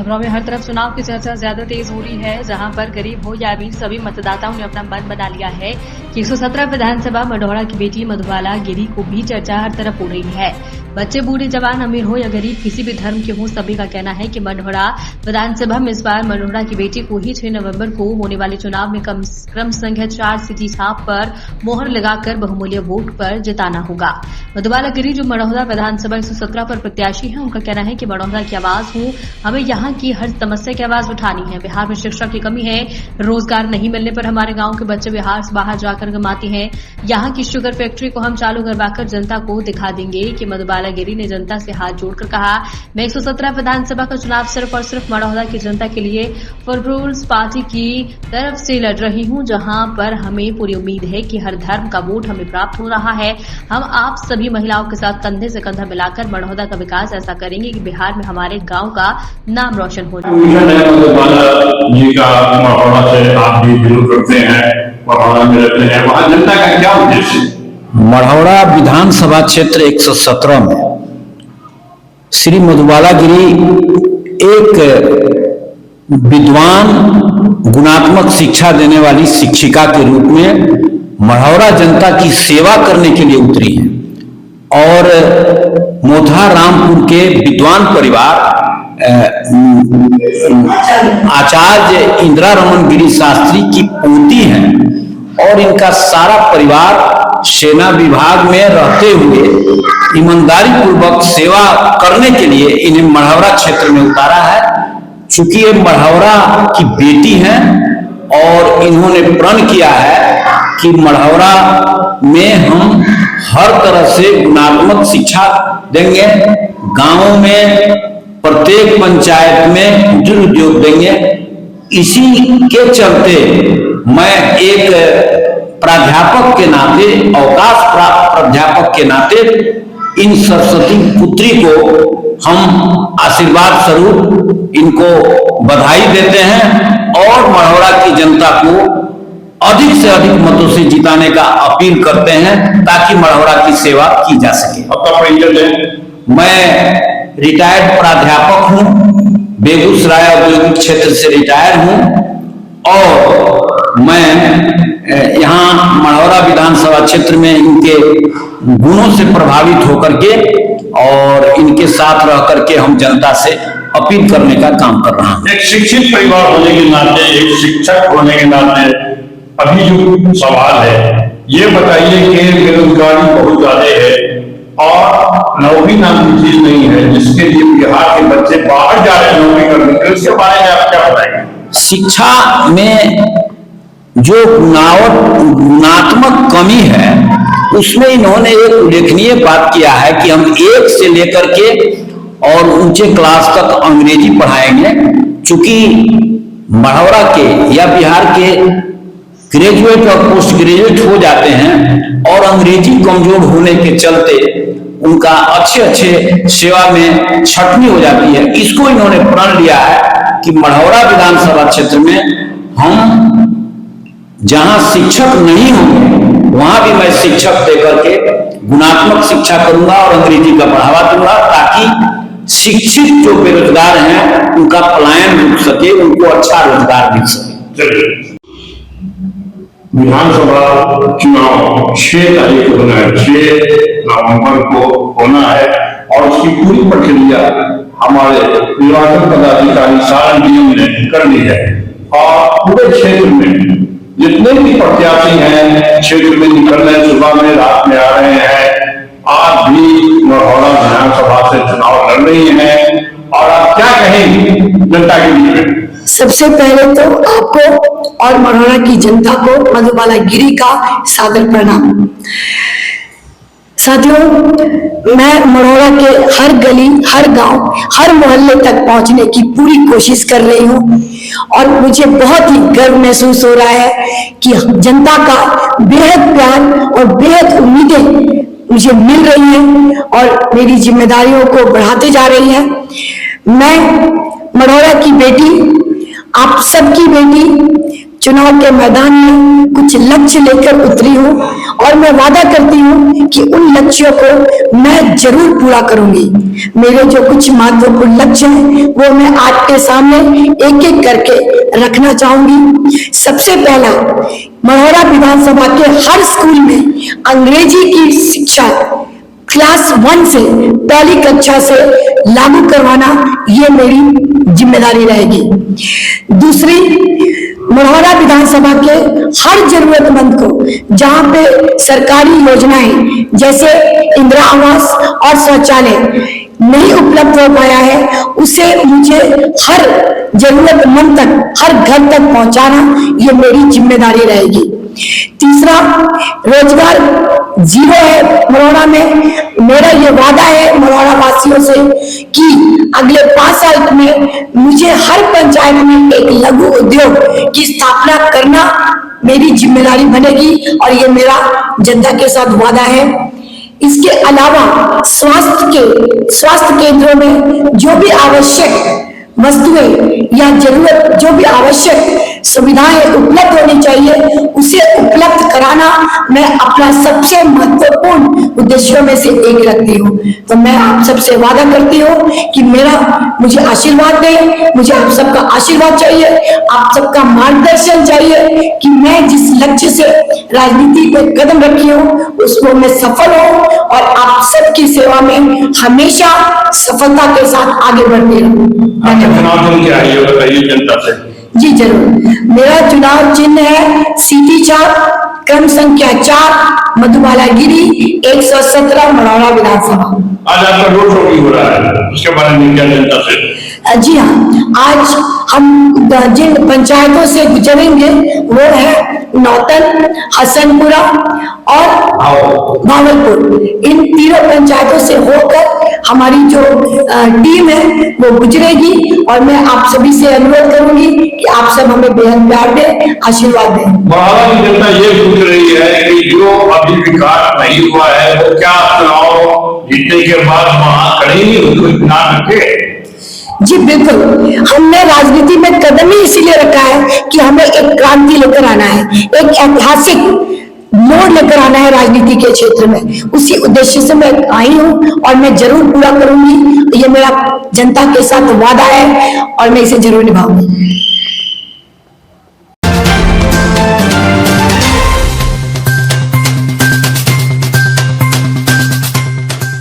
खबरों में हर तरफ चुनाव की चर्चा ज्यादा तेज हो रही है, जहां पर गरीब हो या अमीर सभी मतदाताओं ने अपना मन बना लिया है कि 117 विधानसभा मढ़ौरा की बेटी मधुबाला गिरी को भी चर्चा हर तरफ हो रही है। बच्चे बूढ़े जवान अमीर हो या गरीब किसी भी धर्म के हो, सभी का कहना है कि मढ़ौरा विधानसभा में इस बार मढ़ौरा की बेटी को ही 6 नवंबर को होने वाले चुनाव में क्रम संख्या 4 सिटी छाप पर मोहर लगाकर बहुमूल्य वोट पर जिताना होगा। मधुबाला गिरी जो मढ़ौरा विधानसभा 117 पर प्रत्याशी है, उनका कहना है कि मढ़ौरा की आवाज हूं, हमें यहाँ की हर समस्या की आवाज उठानी है। बिहार में शिक्षा की कमी है, रोजगार नहीं मिलने पर हमारे गांव के बच्चे बिहार से बाहर जाकर कमाते हैं। यहाँ की शुगर फैक्ट्री को हम चालू करवाकर जनता को दिखा देंगे कि मधुबाला गिरी ने जनता से हाथ जोड़कर कहा, मैं 117 विधानसभा का चुनाव सिर्फ और सिर्फ मढ़ौरा की जनता के लिए पीपुल्स पार्टी की तरफ से लड़ रही हूँ, जहाँ पर हमें पूरी उम्मीद है कि हर धर्म का वोट हमें प्राप्त हो रहा है। हम आप सभी महिलाओं के साथ कंधे से कंधा मिलाकर मढ़ौरा का विकास ऐसा करेंगे कि बिहार में हमारे गांव का नाम रोशन हो जाए। आप भी विरोध करते हैं, मढ़ौरा में रहते हैं, वहाँ जनता का क्या उद्देश्य? मढ़ौरा विधानसभा क्षेत्र 117 में श्री मधुबाला गिरी एक विद्वान गुणात्मक शिक्षा देने वाली शिक्षिका के रूप में मढ़ौरा जनता की सेवा करने के लिए उतरी हैं और मोथा रामपुर के विद्वान परिवार आचार्य इंदिरा रमन गिरी शास्त्री की पोती हैं और इनका सारा परिवार सेना विभाग में रहते हुए ईमानदारी पूर्वक सेवा करने के लिए इन्हें मढ़ौरा क्षेत्र में उतारा है। चूंकि ये मढ़ौरा की बेटी हैं और इन्होंने प्रण किया है कि मढ़ौरा में हम हर तरह से गुणात्मक शिक्षा देंगे, गांवों में प्रत्येक पंचायत में कुटीर उद्योग देंगे। इसी के चलते मैं एक प्राध्यापक के नाते, अवकाश प्राप्त प्राध्यापक के नाते इन सरस्वती पुत्री को हम आशीर्वाद स्वरूप इनको बधाई देते हैं और मढ़ौरा की जनता को अधिक से अधिक मतों से जिताने का अपील करते हैं ताकि मढ़ौरा की सेवा की जा सके। आपका परिचय है? मैं रिटायर्ड प्राध्यापक हूं, बेगूसराय औद्योगिक क्षेत्र से रिटायर हूं और मैं यहाँ मढ़ौरा विधानसभा क्षेत्र में इनके गुणों से प्रभावित होकर के और इनके साथ रह करके हम जनता से अपील करने का काम कर रहा हूँ। एक शिक्षित परिवार होने के नाते, एक शिक्षक होने के नाते अभी जो सवाल है ये बताइए कि बेरोजगारी बहुत ज्यादा है और नौकरी नाम की चीज नहीं है, जिसके लिए बिहार के बच्चे बाहर जा रहे हैं नौकरी करने के लिए, इसके बारे में आप क्या बताएंगे? शिक्षा में जो गुणात्मक कमी है उसमें इन्होंने एक उल्लेखनीय बात किया है कि हम 1 से लेकर के और ऊंचे क्लास तक अंग्रेजी पढ़ाएंगे। चूंकि मढ़ौरा के या बिहार के ग्रेजुएट और पोस्ट ग्रेजुएट हो जाते हैं और अंग्रेजी कमजोर होने के चलते उनका अच्छे सेवा में छटनी हो जाती है। इसको इन्होंने प्रण लिया है कि मढ़ौरा विधानसभा क्षेत्र में हम जहां शिक्षक नहीं होंगे वहां भी मैं शिक्षक देकर के गुणात्मक शिक्षा करूंगा और अंग्रेजी का बढ़ावा दूंगा ताकि शिक्षित जो बेरोजगार हैं उनका पलायन रुक सके, उनको अच्छा रोजगार मिल सके। विधानसभा चुनाव 6 तारीख को होना है, 6 नवंबर को होना है और उसकी पूरी प्रक्रिया हमारे निर्वाचन पदाधिकारी सारण डीएम ने कर ली है और पूरे क्षेत्र में जितने भी प्रत्याशी हैं क्षेत्र में निकल रहे हैं, सुबह में रात में आ रहे हैं, आज भी मढ़ौरा विधानसभा से चुनाव लड़ रही हैं और आप क्या कहेंगे जनता के बीच में? सबसे पहले तो आपको और मढ़ौरा की जनता को मधुबाला गिरी का सादर प्रणाम। साथियों, मैं मढ़ौरा के हर गली, हर गांव, हर मोहल्ले तक पहुंचने की पूरी कोशिश कर रही हूं और मुझे बहुत ही गर्व महसूस हो रहा है कि जनता का बेहद प्यार और बेहद उम्मीदें मुझे मिल रही हैं और मेरी जिम्मेदारियों को बढ़ाते जा रही हैं। मैं मढ़ौरा की बेटी, आप सबकी बेटी, चुनाव के मैदान में कुछ लक्ष्य लेकर उतरी हूँ और मैं वादा करती हूँ कि उन लक्ष्यों को मैं जरूर पूरा करूंगी। मेरे जो कुछ महत्वपूर्ण लक्ष्य हैं वो मैं आपके सामने एक एक करके रखना चाहूंगी। सबसे पहला, मढ़ौरा विधानसभा के हर स्कूल में अंग्रेजी की शिक्षा क्लास 1 से पहली कक्षा से लागू करवाना, ये मेरी जिम्मेदारी रहेगी। दूसरी, मढ़ौरा विधानसभा के हर जरूरतमंद को जहां पे सरकारी योजनाएं जैसे इंदिरा आवास और शौचालय नहीं उपलब्ध हो पाया है, उसे मुझे हर जरूरतमंद तक, हर घर तक पहुंचाना, ये मेरी जिम्मेदारी रहेगी। तीसरा, रोजगार जीरो है मढ़ौरा में। मेरा ये वादा है मढ़ौरा वासियों से कि अगले 5 साल में मुझे हर पंचायत में एक लघु उद्योग की स्थापना करना मेरी जिम्मेदारी बनेगी और ये मेरा जनता के साथ वादा है। इसके अलावा स्वास्थ्य केंद्रों में जो भी आवश्यक वस्तुएं या जरूरत, जो भी आवश्यक सुविधाएं उपलब्ध होनी चाहिए, उसे उपलब्ध कराना मैं अपना सबसे महत्वपूर्ण उद्देश्यों में से एक रखती हूँ। तो मैं आप सबसे वादा करती हूँ कि मुझे आशीर्वाद दें, मुझे आप सबका आशीर्वाद चाहिए, आप सबका मार्गदर्शन चाहिए कि मैं जिस लक्ष्य से राजनीति पे कदम रखी हूँ उसको मैं सफल हूँ और आप सबकी सेवा में हमेशा सफलता के साथ आगे बढ़ती रहूँ। चुनाव चिन्ह क्या है ये बताइए जनता से। जी जरूर, मेरा चुनाव चिन्ह है सीटी 4, क्रम संख्या 4, मधुबाला गिरी, 117 मढ़ौरा विधानसभा। आज आपका रोड शो भी हो रहा है, उसके बारे में क्या जनता से? जी हाँ, आज हम जिन पंचायतों से गुजरेंगे वो है नौतन, हसनपुरा और भावलपुर। इन तीनों पंचायतों से होकर हमारी जो टीम है वो गुजरेगी और मैं आप सभी से अनुरोध करूंगी कि आप सब हमें बेहद प्यार दें, आशीर्वाद दें। मढ़ौरा की जनता ये पूछ रही है कि जो अभी विकास नहीं हुआ है वो क्या चुनाव जीतने के बाद वहां करेंगे, उसको इत्मीनान रखे? जी बिल्कुल, हमने राजनीति में कदम ही इसीलिए रखा है कि हमें एक क्रांति लेकर आना है, एक ऐतिहासिक मोड़ लेकर आना है राजनीति के क्षेत्र में। उसी उद्देश्य से मैं आई हूँ और मैं जरूर पूरा करूंगी। ये मेरा जनता के साथ वादा है और मैं इसे जरूर निभाऊंगी।